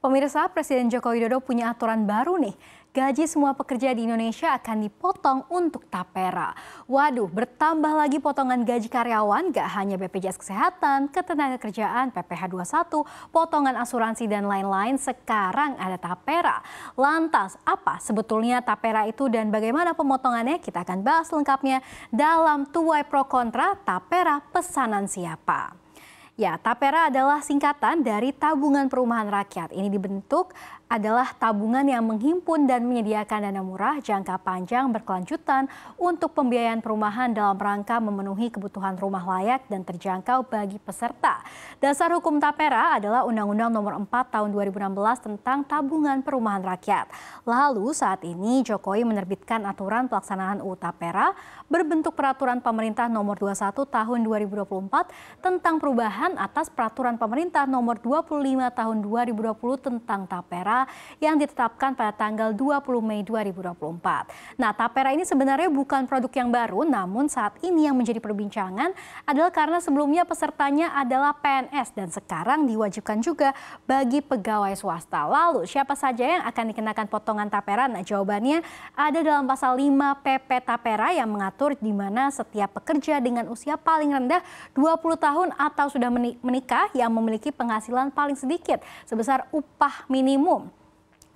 Pemirsa, Presiden Joko Widodo punya aturan baru nih. Gaji semua pekerja di Indonesia akan dipotong untuk tapera. Waduh, bertambah lagi potongan gaji karyawan, gak hanya BPJS Kesehatan, Ketenagakerjaan, PPh 21, potongan asuransi dan lain-lain, sekarang ada tapera. Lantas, apa sebetulnya tapera itu dan bagaimana pemotongannya? Kita akan bahas lengkapnya dalam Tuai Pro Kontra Tapera Pesanan Siapa. Ya, tapera adalah singkatan dari Tabungan Perumahan Rakyat. Ini dibentuk adalah tabungan yang menghimpun dan menyediakan dana murah jangka panjang berkelanjutan untuk pembiayaan perumahan dalam rangka memenuhi kebutuhan rumah layak dan terjangkau bagi peserta. Dasar hukum tapera adalah Undang-Undang Nomor 4 Tahun 2016 tentang Tabungan Perumahan Rakyat. Lalu saat ini Jokowi menerbitkan aturan pelaksanaan UU Tapera berbentuk Peraturan Pemerintah Nomor 21 Tahun 2024 tentang perubahan atas Peraturan Pemerintah Nomor 25 Tahun 2020 tentang tapera yang ditetapkan pada tanggal 20 Mei 2024. Nah, tapera ini sebenarnya bukan produk yang baru, namun saat ini yang menjadi perbincangan adalah karena sebelumnya pesertanya adalah PNS dan sekarang diwajibkan juga bagi pegawai swasta. Lalu, siapa saja yang akan dikenakan potongan tapera? Nah, jawabannya ada dalam pasal 5 PP Tapera yang mengatur di mana setiap pekerja dengan usia paling rendah 20 tahun atau sudah menikah yang memiliki penghasilan paling sedikit sebesar upah minimum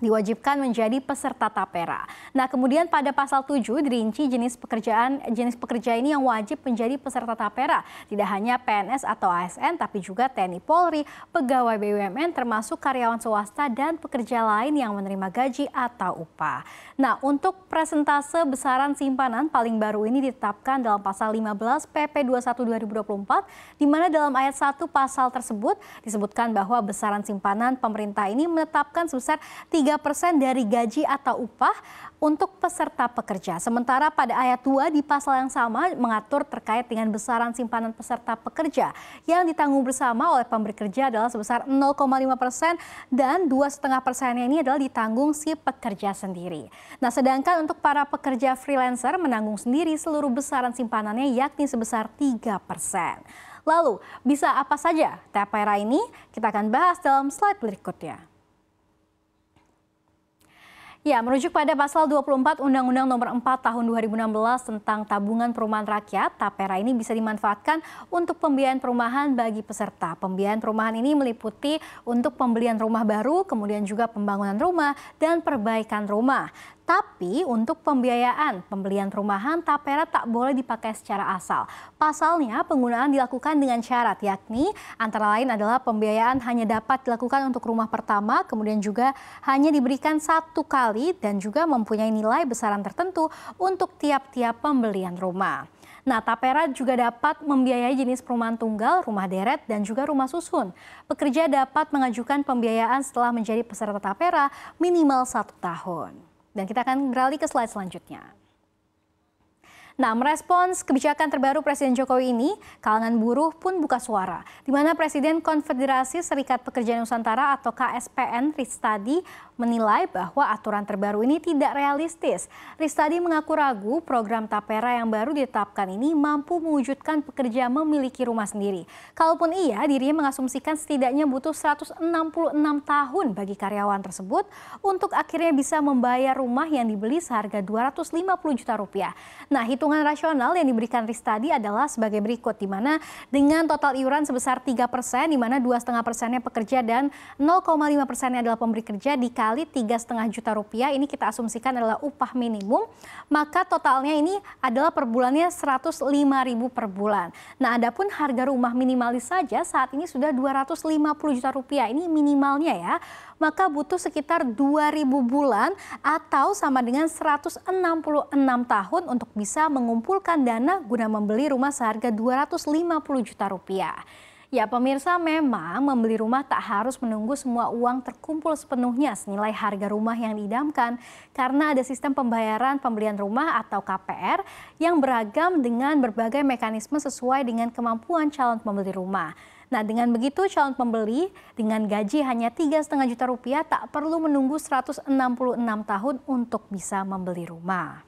diwajibkan menjadi peserta tapera. Nah, kemudian pada pasal 7 dirinci jenis pekerja ini yang wajib menjadi peserta tapera. Tidak hanya PNS atau ASN, tapi juga TNI Polri, pegawai BUMN, termasuk karyawan swasta dan pekerja lain yang menerima gaji atau upah. Nah, untuk presentase besaran simpanan paling baru ini ditetapkan dalam pasal 15 PP 21 2024, di mana dalam ayat 1 pasal tersebut disebutkan bahwa besaran simpanan pemerintah ini menetapkan sebesar 3% dari gaji atau upah untuk peserta pekerja. Sementara pada ayat 2 di pasal yang sama mengatur terkait dengan besaran simpanan peserta pekerja yang ditanggung bersama oleh pemberi kerja adalah sebesar 0,5% dan 2,5%-nya ini adalah ditanggung si pekerja sendiri. Nah, sedangkan untuk para pekerja freelancer menanggung sendiri seluruh besaran simpanannya yakni sebesar 3%. Lalu, bisa apa saja tapera ini? Kita akan bahas dalam slide berikutnya. Ya, merujuk pada pasal 24 Undang-Undang Nomor 4 Tahun 2016 tentang Tabungan Perumahan Rakyat, tapera ini bisa dimanfaatkan untuk pembiayaan perumahan bagi peserta. Pembiayaan perumahan ini meliputi untuk pembelian rumah baru, kemudian juga pembangunan rumah dan perbaikan rumah. Tapi untuk pembelian perumahan, tapera tak boleh dipakai secara asal. Pasalnya penggunaan dilakukan dengan syarat, yakni antara lain adalah pembiayaan hanya dapat dilakukan untuk rumah pertama, kemudian juga hanya diberikan satu kali dan juga mempunyai nilai besaran tertentu untuk tiap-tiap pembelian rumah. Nah, tapera juga dapat membiayai jenis perumahan tunggal, rumah deret, dan juga rumah susun. Pekerja dapat mengajukan pembiayaan setelah menjadi peserta tapera minimal 1 tahun. Dan kita akan beralih ke slide selanjutnya. Nah, merespons kebijakan terbaru Presiden Jokowi ini, kalangan buruh pun buka suara. Di mana Presiden Konfederasi Serikat Pekerja Nusantara atau KSPN Ristadi menilai bahwa aturan terbaru ini tidak realistis. Ristadi mengaku ragu program tapera yang baru ditetapkan ini mampu mewujudkan pekerja memiliki rumah sendiri. Kalaupun iya, dirinya mengasumsikan setidaknya butuh 166 tahun bagi karyawan tersebut untuk akhirnya bisa membayar rumah yang dibeli seharga 250 juta rupiah. Nah, hitungan rasional yang diberikan Ristadi adalah sebagai berikut, di mana dengan total iuran sebesar 3%, di mana 2,5%-nya pekerja dan 0,5%-nya adalah pemberi kerja dikali 3,5 juta rupiah, ini kita asumsikan adalah upah minimum, maka totalnya ini adalah per bulannya 105.000 per bulan. Nah, adapun harga rumah minimalis saja saat ini sudah 250 juta rupiah, ini minimalnya ya, maka butuh sekitar 2.000 bulan atau sama dengan 166 tahun untuk bisa mengumpulkan dana guna membeli rumah seharga 250 juta rupiah. Ya, pemirsa, memang membeli rumah tak harus menunggu semua uang terkumpul sepenuhnya senilai harga rumah yang diidamkan, karena ada sistem pembayaran pembelian rumah atau KPR yang beragam dengan berbagai mekanisme sesuai dengan kemampuan calon pembeli rumah. Nah, dengan begitu calon pembeli dengan gaji hanya 3,5 juta rupiah tak perlu menunggu 166 tahun untuk bisa membeli rumah.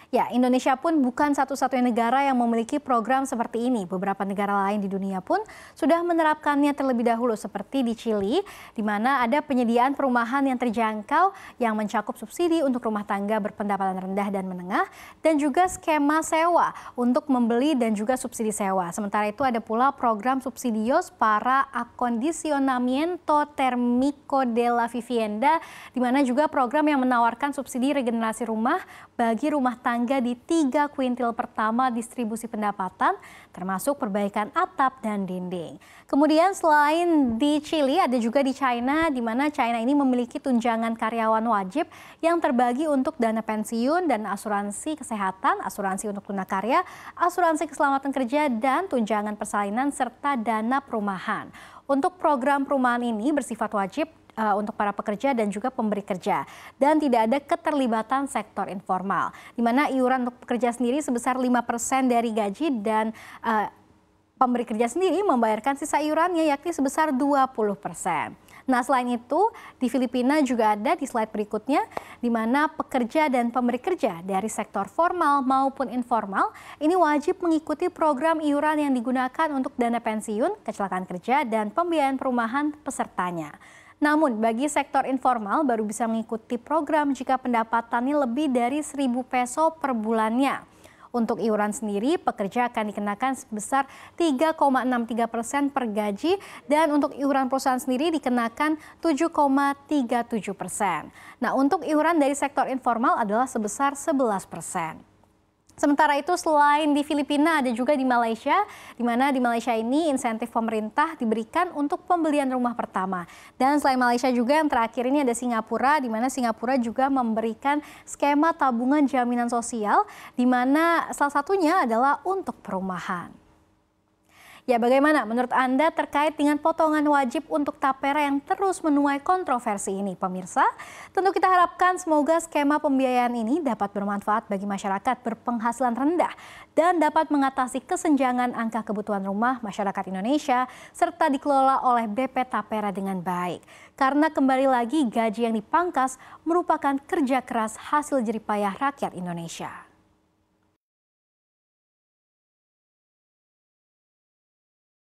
Ya, Indonesia pun bukan satu-satunya negara yang memiliki program seperti ini. Beberapa negara lain di dunia pun sudah menerapkannya terlebih dahulu, seperti di Chili, di mana ada penyediaan perumahan yang terjangkau yang mencakup subsidi untuk rumah tangga berpendapatan rendah dan menengah, dan juga skema sewa untuk membeli dan juga subsidi sewa. Sementara itu ada pula program subsidios para acondicionamiento térmico de la vivienda, di mana juga program yang menawarkan subsidi regenerasi rumah bagi rumah tangga di 3 kuintil pertama distribusi pendapatan, termasuk perbaikan atap dan dinding. Kemudian selain di Chili, ada juga di China, di mana China ini memiliki tunjangan karyawan wajib yang terbagi untuk dana pensiun dan asuransi kesehatan, asuransi untuk tunakarya, asuransi keselamatan kerja, dan tunjangan persalinan serta dana perumahan. Untuk program perumahan ini bersifat wajib untuk para pekerja dan juga pemberi kerja, dan tidak ada keterlibatan sektor informal, di mana iuran untuk pekerja sendiri sebesar 5% dari gaji, dan pemberi kerja sendiri membayarkan sisa iurannya yakni sebesar 20%. Nah, selain itu di Filipina juga ada di slide berikutnya, di mana pekerja dan pemberi kerja dari sektor formal maupun informal ini wajib mengikuti program iuran yang digunakan untuk dana pensiun, kecelakaan kerja, dan pembiayaan perumahan pesertanya. Namun, bagi sektor informal baru bisa mengikuti program jika pendapatannya lebih dari 1.000 peso per bulannya. Untuk iuran sendiri, pekerja akan dikenakan sebesar 3,63% per gaji, dan untuk iuran perusahaan sendiri dikenakan 7,37%. Nah, untuk iuran dari sektor informal adalah sebesar 11%. Sementara itu, selain di Filipina, ada juga di Malaysia, di mana di Malaysia ini insentif pemerintah diberikan untuk pembelian rumah pertama. Dan selain Malaysia juga yang terakhir ini ada Singapura, di mana Singapura juga memberikan skema tabungan jaminan sosial, di mana salah satunya adalah untuk perumahan. Ya, bagaimana menurut Anda terkait dengan potongan wajib untuk tapera yang terus menuai kontroversi ini, pemirsa? Tentu kita harapkan semoga skema pembiayaan ini dapat bermanfaat bagi masyarakat berpenghasilan rendah dan dapat mengatasi kesenjangan angka kebutuhan rumah masyarakat Indonesia serta dikelola oleh BP Tapera dengan baik. Karena kembali lagi gaji yang dipangkas merupakan kerja keras hasil jerih payah rakyat Indonesia.